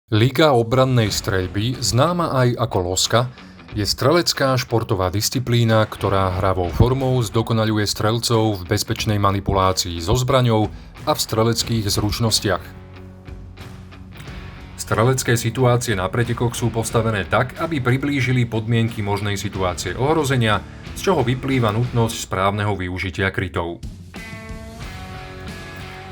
Liga obrannej streľby, známa aj ako loska, je strelecká športová disciplína, ktorá hravou formou zdokonaľuje strelcov v bezpečnej manipulácii so zbraňou a v streleckých zručnostiach. Strelecké situácie na pretekoch sú postavené tak, aby priblížili podmienky možnej situácie ohrozenia, z čoho vyplýva nutnosť správneho využitia krytov.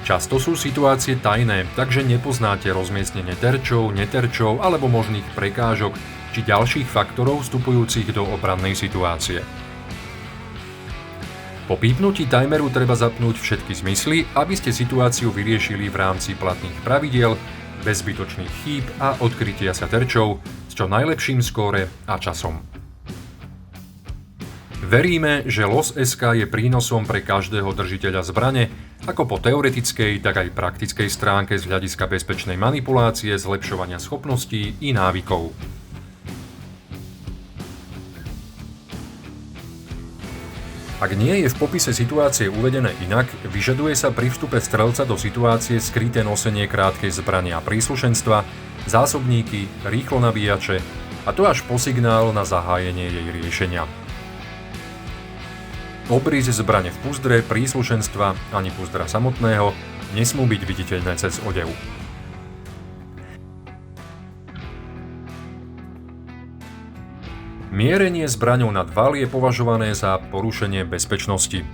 Často sú situácie tajné, takže nepoznáte rozmiestnenie terčov, neterčov alebo možných prekážok či ďalších faktorov vstupujúcich do obrannej situácie. Po pípnutí timeru treba zapnúť všetky zmysly, aby ste situáciu vyriešili v rámci platných pravidiel, bez zbytočných chýb a odkrytia sa terčov s čo najlepším skóre a časom. Veríme, že LOS.sk je prínosom pre každého držiteľa zbrane, ako po teoretickej, tak aj praktickej stránke z hľadiska bezpečnej manipulácie, zlepšovania schopností i návykov. Ak nie je v popise situácie uvedené inak, vyžaduje sa pri vstupe strelca do situácie skryté nosenie krátkej zbrane a príslušenstva, zásobníky, rýchlo nabíjače, a to až po signál na zahájenie jej riešenia. Obrys zbrane v puzdre, príslušenstva ani puzdra samotného nesmú byť viditeľné cez odev. Mierenie zbraňou nad val je považované za porušenie bezpečnosti.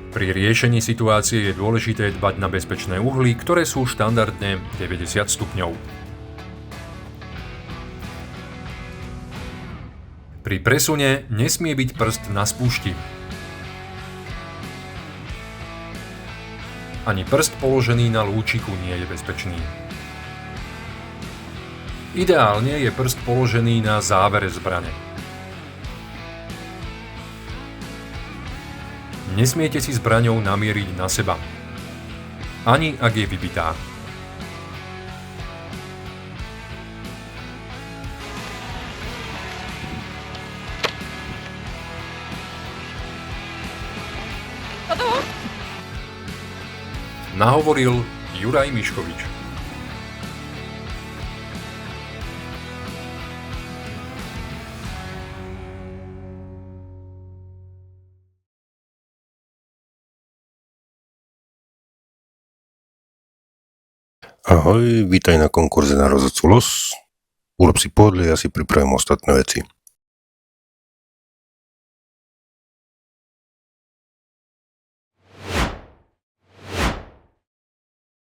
Pri riešení situácie je dôležité dbať na bezpečné uhly, ktoré sú štandardne 90 stupňov. Pri presune nesmie byť prst na spúšti. Ani prst položený na lúčiku nie je bezpečný. Ideálne je prst položený na závere zbrane. Nesmiete si zbraňou namieriť na seba, ani ak je vybitá. Nahovoril Juraj Miškovič. Ahoj, vítaj na konkurze na rozhodcu LOS. Urob si podľa, ja si pripravím ostatné veci.